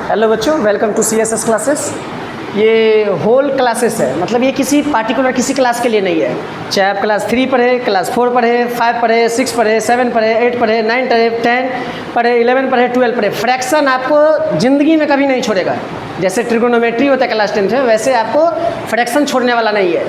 Hello बच्चों, welcome to CSS classes. ये whole classes है, मतलब ये किसी पार्टिकुलर किसी क्लास के लिए नहीं है। चाहे आप क्लास 3 पढ़े, क्लास 4 पढ़े, 5 पढ़े, 6 पढ़े, 7 पढ़े, 8 पढ़े, 9 पढ़े, 10 पढ़े, 11 पढ़े, 12 पढ़े, फ्रैक्शन आपको ज़िंदगी में कभी नहीं छोड़ेगा। जैसे ट्रिगोनोमेट्री होता है क्लास 10 में, वैसे आपको फ्रैक्शन छोड़ने वाला नहीं है।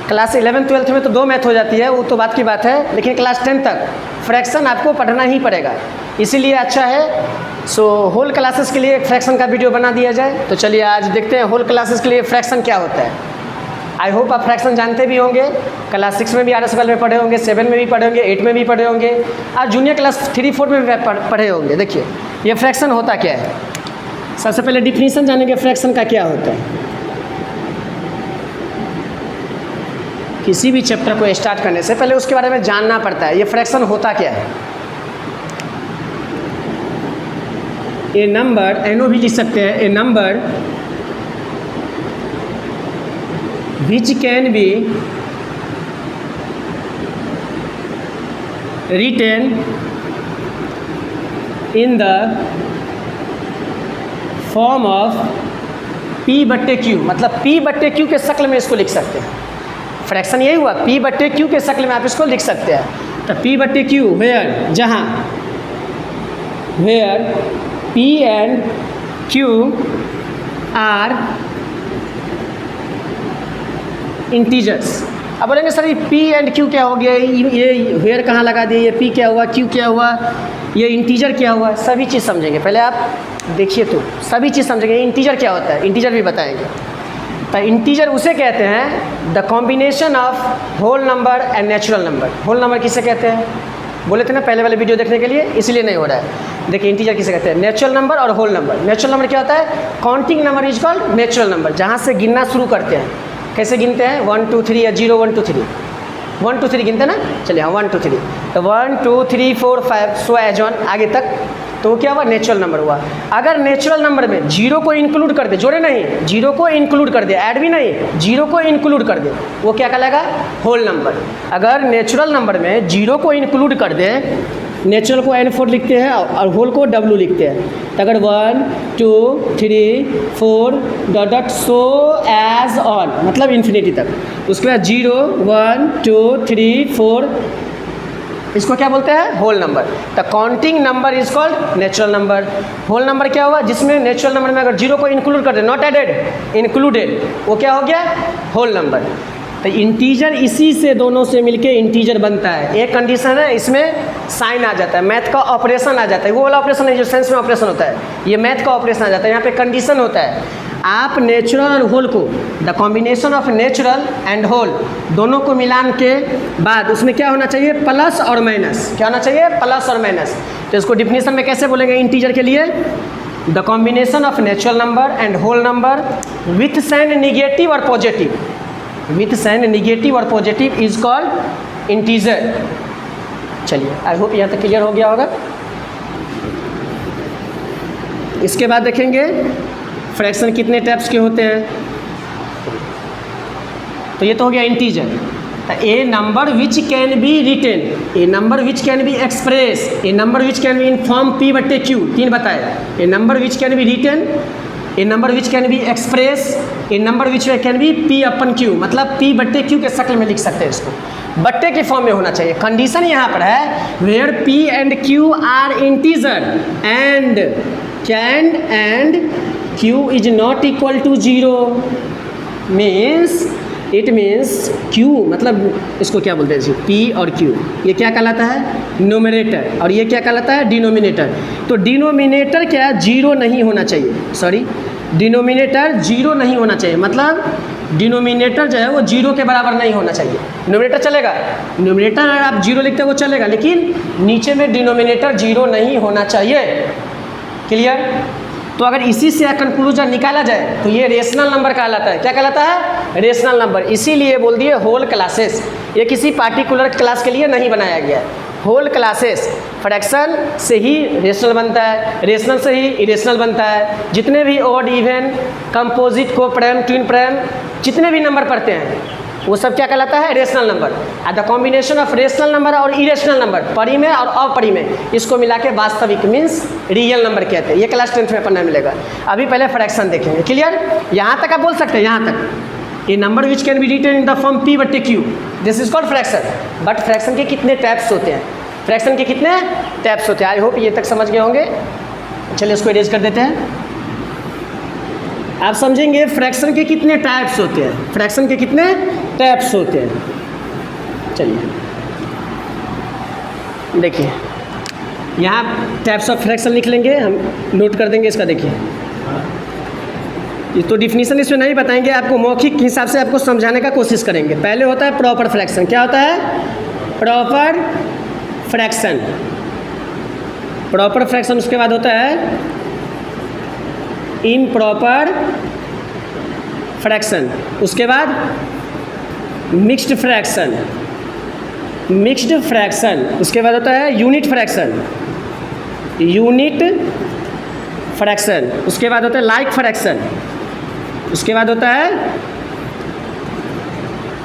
क्लास 11 12 में तो 2 मैथ हो जाती है, वो तो बात की बात है, लेकिन क्लास 10 तक फ्रैक्शन आपको पढ़ना ही पड़ेगा। इसीलिए अच्छा है होल क्लासेस के लिए एक फ्रैक्शन का वीडियो बना दिया जाए। तो चलिए आज देखते हैं होल क्लासेस के लिए फ्रैक्शन क्या होता है। आई होप आप फ्रैक्शन जानते भी होंगे, क्लास 6 में भी RSQL में पढ़े होंगे, 7 में भी पढ़े होंगे, 8 में भी पढ़े होंगे और जूनियर क्लास 3 4 में भी पढ़े होंगे। देखिए ये फ्रैक्शन होता क्या है। सबसे पहले डिफिनीशन जानेंगे फ्रैक्शन का क्या होता है। किसी भी चैप्टर को स्टार्ट करने से पहले उसके बारे में जानना पड़ता है। ये फ्रैक्शन होता क्या है। ए नंबर, एनो भी लिख सकते हैं, a number which can be written in the form of P/Q, मतलब P/Q के शक्ल में इसको लिख सकते हैं। फ्रैक्शन यही हुआ, P/Q के शक्ल में आप इसको लिख सकते हैं। तो P/Q वेयर, जहाँ where P and Q are integers. अब बोलेंगे सर ये P and Q क्या हो गया, ये वेयर कहाँ लगा दिए, ये P क्या हुआ, Q क्या हुआ, ये इंटीजर क्या हुआ। सभी चीज़ समझेंगे, पहले आप देखिए तो सभी चीज़ समझेंगे। इंटीजर क्या होता है, इंटीजर भी बताएंगे। तो इंटीजर उसे कहते हैं the combination of whole number and natural number. Whole number किसे कहते हैं, बोले थे ना पहले वाले वीडियो देखने के लिए, इसलिए नहीं हो रहा है। देखिए इंटीजर किसे कहते हैं, नेचुरल नंबर और होल नंबर। नेचुरल नंबर क्या होता है, counting number is called natural number, जहाँ से गिनना शुरू करते हैं। कैसे गिनते हैं, 1 2 3 या 0 1 2 3 1 2 3 गिनते हैं ना। चलिए हाँ 1 2 3, तो 1 2 3 4 5 सो एज ऑन आगे तक, तो वो क्या हुआ, नेचुरल नंबर हुआ। अगर नेचुरल नंबर में 0 को इंक्लूड कर दे, जोड़े नहीं, 0 को इंक्लूड कर दे, ऐड भी नहीं, 0 को इंक्लूड कर दे, वो क्या कहलाएगा, होल नंबर। अगर नेचुरल नंबर में 0 को इंक्लूड कर दे, नेचुरल को N4 लिखते हैं और होल को W लिखते हैं। तो अगर 1 2 3 4 डॉट सो एज ऑन, मतलब इन्फिनिटी तक, उसके बाद 0 1 2 3 4, इसको क्या बोलते हैं, whole number. The counting number is called natural number. Whole number क्या हुआ, जिसमें नेचुरल नंबर में अगर 0 को इंक्लूड कर दे, नॉट एडेड इंक्लूडेड, वो क्या हो गया, होल नंबर। तो इंटीजर इसी से दोनों से मिलके इंटीजर बनता है। एक कंडीशन है, इसमें साइन आ जाता है, मैथ का ऑपरेशन आ जाता है। वो वाला ऑपरेशन नहीं जो साइंस में ऑपरेशन होता है, ये मैथ का ऑपरेशन आ जाता है। यहाँ पे कंडीशन होता है, आप नेचुरल और होल को, the combination of natural and whole दोनों को मिलान के बाद उसमें क्या होना चाहिए, प्लस और माइनस। क्या होना चाहिए, प्लस और माइनस। तो इसको डिफिनीशन में कैसे बोलेंगे इंटीजर के लिए, the combination of natural number and whole number with sign negative और पॉजिटिव, विथ साइन निगेटिव और पॉजिटिव इज कॉल्ड इंटीजर। चलिए आई होप यहाँ तक क्लियर हो गया होगा। इसके बाद देखेंगे फ्रैक्शन कितने टाइप्स के होते हैं। तो ये तो हो गया integer. A number which can be written, a number which can be express, a number which can be in form P/Q, 3 बताया। A number which can be written, a number which can be express, a number which can be P/Q, मतलब P/Q के शक्ल में लिख सकते हैं इसको, बट्टे के फॉर्म में होना चाहिए। कंडीशन यहाँ पर है, where P and Q are integer and Q is not equal to 0, means it means Q, मतलब इसको क्या बोलते हैं, P और Q, ये क्या कहलाता है, न्यूमरेटर, और ये क्या कहलाता है, डिनोमिनेटर। तो डिनोमिनेटर क्या है, 0 नहीं होना चाहिए, सॉरी डिनोमिनेटर 0 नहीं होना चाहिए, मतलब डिनोमिनेटर जो है वो 0 के बराबर नहीं होना चाहिए। न्यूमरेटर चलेगा, न्यूमरेटर अगर आप 0 लिखते हैं वो चलेगा, लेकिन नीचे में डिनोमिनेटर 0 नहीं होना चाहिए। क्लियर। तो अगर इसी से कंक्लूजन निकाला जाए तो ये रेशनल नंबर कहलाता है। क्या कहलाता है, रेशनल नंबर। इसीलिए बोल दिए होल क्लासेस, ये किसी पार्टिकुलर क्लास के लिए नहीं बनाया गया है। होल क्लासेस, फ्रैक्शन से ही रेशनल बनता है, रेशनल से ही इरेशनल बनता है। जितने भी ऑड इवन कंपोजिट को प्राइम ट्विन प्राइम जितने भी नंबर पढ़ते हैं वो सब क्या कहलाता है? Rational number. The combination of rational number और इरेशनल नंबर, परिमेय और अपरिमेय, इसको मिला के वास्तविक मीन्स रियल नंबर कहते हैं। ये क्लास 10th में पढ़ने मिलेगा। अभी पहले फ्रैक्शन देखेंगे। क्लियर? यहाँ तक आप बोल सकते हैं, यहाँ तक। A number which can be written in the form P/Q, this is called fraction. But fraction के कितने टाइप्स होते हैं? फ्रैक्शन के कितने टाइप्स होते हैं? आई होप ये तक समझ गए होंगे। चलिए इसको इरेज कर देते हैं। आप समझेंगे फ्रैक्शन के कितने टाइप्स होते हैं, फ्रैक्शन के कितने टाइप्स होते हैं। चलिए देखिए, यहाँ टाइप्स ऑफ फ्रैक्शन लिख लेंगे, हम नोट कर देंगे इसका। देखिए ये तो डिफिनीशन इसमें नहीं बताएंगे, आपको मौखिक हिसाब से आपको समझाने का कोशिश करेंगे। पहले होता है प्रॉपर फ्रैक्शन। क्या होता है? Proper fraction. Proper fraction. उसके बाद होता है इम्प्रॉपर फ्रैक्शन। उसके बाद मिक्स्ड फ्रैक्शन। Mixed fraction. उसके बाद होता है यूनिट फ्रैक्शन। Unit fraction. उसके बाद होता है लाइक फ्रैक्शन। उसके बाद होता है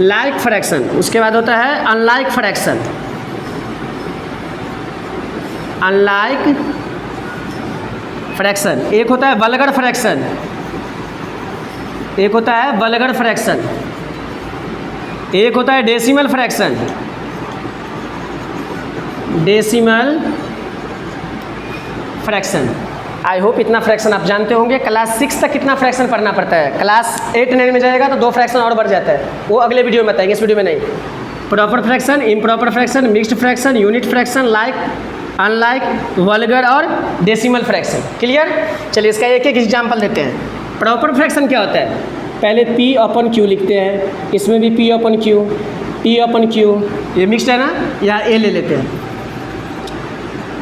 लाइक फ्रैक्शन। उसके बाद होता है अनलाइक फ्रैक्शन। Unlike fraction. एक होता है वल्गर फ्रैक्शन। एक होता है वल्गर फ्रैक्शन। एक होता है decimal fraction. Decimal fraction. I hope इतना फ्रैक्शन आप जानते होंगे। क्लास 6 तक कितना फ्रैक्शन पढ़ना पड़ता है? क्लास 8 9 में जाएगा तो 2 फ्रैक्शन और बढ़ जाता है, वो अगले वीडियो में बताएंगे, इस वीडियो में नहीं। Proper fraction, improper fraction, mixed fraction, unit fraction, like, unlike, vulgar और डेसिमल फ्रैक्शन। क्लियर? चलिए इसका एक एक एग्जाम्पल देते हैं। प्रॉपर फ्रैक्शन क्या होता है? पहले P/Q लिखते हैं, इसमें भी P/Q, P/Q। ये मिक्स्ड है ना, यहाँ A ले लेते हैं,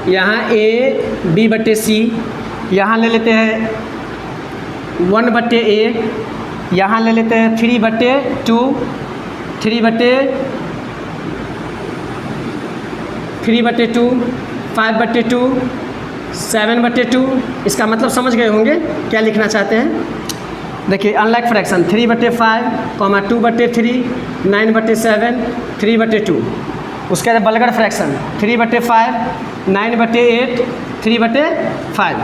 यहाँ A B/C, यहाँ ले लेते हैं 1/A, यहाँ ले लेते हैं 3/2, 3/2, 5/2, 7/2। इसका मतलब समझ गए होंगे क्या लिखना चाहते हैं। देखिए अनलाइक फ्रैक्शन 3/5, 2/3, 9/7, 3/2। उसके बाद वल्गर फ्रैक्शन 3/5, 9/8, 3/5।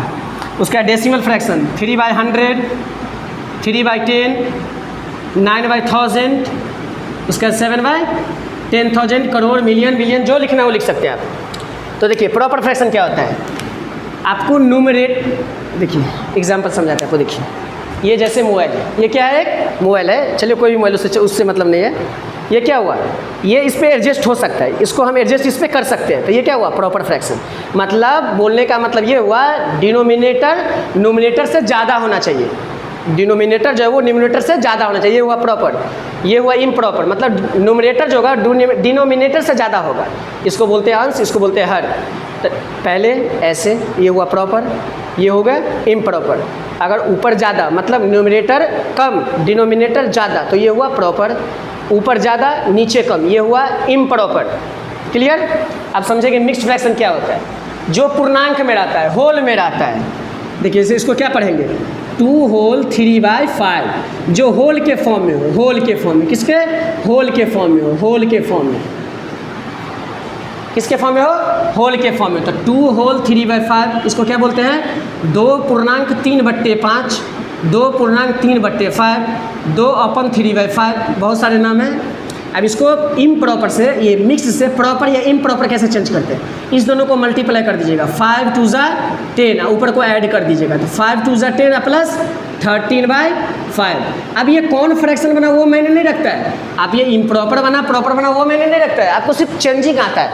उसका डेसिमल फ्रैक्शन 3/100, 3/10, 9/1000, उसका 7/10,000, करोड़, मिलियन, बिलियन, जो लिखना है वो लिख सकते हैं आप। तो देखिए प्रॉपर फ्रैक्शन क्या होता है? आपको न्यूमरेट, देखिए एग्जांपल समझाते हैं आपको। देखिए ये जैसे मोबाइल है, ये क्या है? एक मोबाइल है। चलिए कोई भी मोबाइल, उससे मतलब नहीं है। ये क्या हुआ? ये इस पर एडजस्ट हो सकता है, इसको हम एडजस्ट इस पर कर सकते हैं। तो ये क्या हुआ? Proper fraction. मतलब बोलने का मतलब ये हुआ डिनोमिनेटर न्यूमरेटर से ज़्यादा होना चाहिए। डिनोमिनेटर जो है वो न्यूमरेटर से ज़्यादा होना चाहिए, ये हुआ प्रॉपर। ये हुआ इम्प्रॉपर, मतलब न्यूमरेटर जो होगा डिनोमिनेटर से ज़्यादा होगा। इसको बोलते हैं अंश, इसको बोलते हैं हर। तो पहले ऐसे, ये हुआ प्रॉपर, ये हो गया इम्प्रॉपर। अगर ऊपर ज़्यादा मतलब न्यूमरेटर कम डिनोमिनेटर ज़्यादा, तो ये हुआ प्रॉपर। ऊपर ज़्यादा नीचे कम, ये हुआ इम्प्रॉपर। क्लियर? अब समझेंगे मिक्स्ड फ्रैक्शन क्या होता है। जो पूर्णांक में रहता है, होल में रहता है। देखिए इसको क्या पढ़ेंगे? 2 होल 3/5, जो होल के फॉर्म में हो। होल के फॉर्म में, किसके? होल के फॉर्म में हो। होल के फॉर्म में, किसके फॉर्म में हो? होल के फॉर्म में। तो 2 होल 3/5, इसको क्या बोलते हैं? 2.3/5, 2.3/5, 2/3/5, बहुत सारे नाम हैं। अब इसको इम्प्रॉपर से, ये मिक्स से प्रॉपर या इम्प्रॉपर कैसे चेंज करते हैं? इस दोनों को मल्टीप्लाई कर दीजिएगा। 5 2 10, ऊपर को ऐड कर दीजिएगा। तो 5 2 10 प्लस 13/5। अब ये कौन फ्रैक्शन बना वो मैंने नहीं रखता है। आप ये इम्प्रॉपर बना प्रॉपर बना वो मैंने नहीं रखता है, आपको सिर्फ चेंजिंग आता है।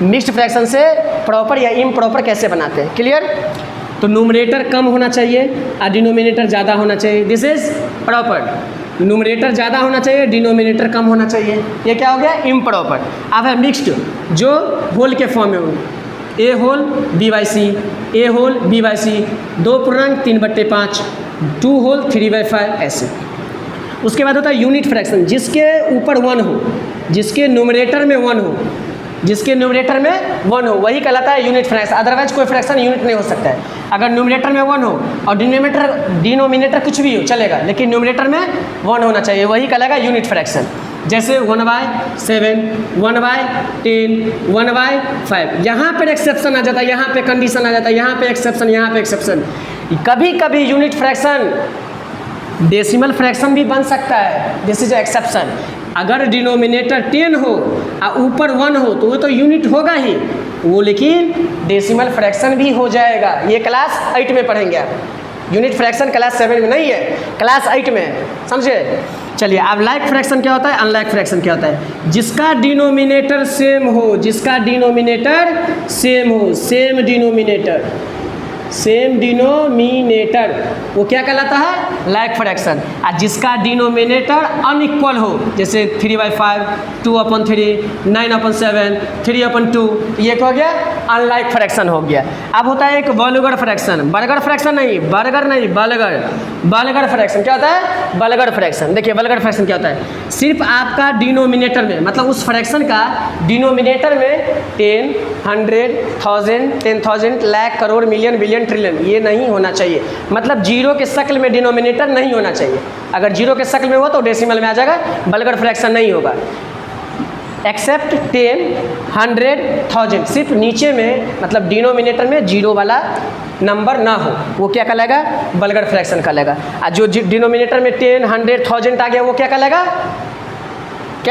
मिक्स्ड फ्रैक्शन से प्रॉपर या इम्प्रॉपर कैसे बनाते हैं। क्लियर? तो न्यूमरेटर कम होना चाहिए और डिनोमिनेटर ज़्यादा होना चाहिए। This is proper. न्यूमरेटर ज़्यादा होना चाहिए, डिनोमिनेटर कम होना चाहिए। ये क्या हो गया? इम्प्रॉपर। अब है मिक्स्ड, जो होल के फॉर्म में हो। ए होल B/C, ए होल B/C, 2.3/5, 2 होल 3/5, ऐसे। उसके बाद होता है यूनिट फ्रैक्शन, जिसके ऊपर 1 हो, जिसके न्यूमरेटर में 1 हो। जिसके न्यूमरेटर में 1 हो वही कहलाता है यूनिट फ्रैक्शन, अदरवाइज कोई फ्रैक्शन यूनिट नहीं हो सकता है। अगर न्यूमरेटर में 1 हो और डिनोमिनेटर कुछ भी हो चलेगा, लेकिन न्यूमरेटर में 1 होना चाहिए, वही कहलाएगा यूनिट फ्रैक्शन। जैसे 1/7, 1/10, 1/5, यहाँ पर एक्सेप्शन आ जाता है, यहाँ पे कंडीशन आ जाता है, यहाँ पे एक्सेप्शन, यहाँ पे एक्सेप्शन। कभी कभी यूनिट फ्रैक्शन डेसिमल फ्रैक्शन भी बन सकता है, दिस इज एक्सेप्शन। अगर डिनोमिनेटर 10 हो और ऊपर 1 हो तो वो तो यूनिट होगा ही वो, लेकिन डेसिमल फ्रैक्शन भी हो जाएगा। ये क्लास 8 में पढ़ेंगे आप, यूनिट फ्रैक्शन क्लास 7 में नहीं है, क्लास 8 में है, समझे। चलिए अब लाइक फ्रैक्शन क्या होता है, अनलाइक फ्रैक्शन क्या होता है। जिसका डिनोमिनेटर सेम हो, जिसका डिनोमिनेटर सेम हो, सेम डिनोमिनेटर वो क्या कहलाता है, लाइक फ्रैक्शन। और जिसका डिनोमिनेटर अनइक्वल हो, जैसे 3/5, 2/3, 9/7, 3/2, ये क्या हो गया, अनलाइक फ्रैक्शन हो गया। अब होता है एक वल्गर फ्रैक्शन, बर्गर फ्रैक्शन नहीं, बर्गर नहीं, बल्गर फ्रैक्शन। क्या होता है, बल्गर फ्रैक्शन। देखिए वल्गर फ्रैक्शन क्या होता है, सिर्फ आपका डिनोमिनेटर में, मतलब उस फ्रैक्शन का डिनोमिनेटर में 10, 100, 1000, 10,000, lakh, crore, million, billion, trillion ये नहीं होना चाहिए। मतलब जीरो के शक्ल में डिनोमिनेटर नहीं होना चाहिए। अगर जीरो के शक्ल में हुआ तो डेसिमल में आ जाएगा, वल्गर फ्रैक्शन नहीं होगा। एक्सेप्ट 10, 100, 1000, सिर्फ नीचे में मतलब डिनोमिनेटर में जीरो वाला नंबर ना हो, वो क्या कहलाएगा, वल्गर फ्रैक्शन कहलाएगा। और जो डिनोमिनेटर में 10, 100, 1000 आ गया वो क्या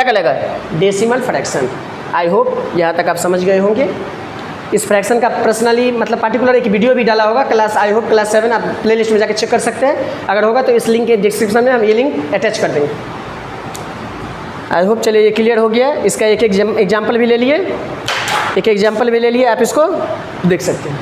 कहलाएगा, डेसिमल फ्रैक्शन। आई होप यहाँ तक आप समझ गए होंगे। इस फ्रैक्शन का पर्सनली मतलब पार्टिकुलर एक वीडियो भी डाला होगा क्लास, आई होप क्लास 7, आप प्लेलिस्ट में जाकर चेक कर सकते हैं। अगर होगा तो इस लिंक के डिस्क्रिप्शन में हम ये लिंक अटैच कर देंगे। आई होप चलिए ये क्लियर हो गया। इसका एक एग्जाम्पल भी ले लिए, आप इसको देख सकते हैं।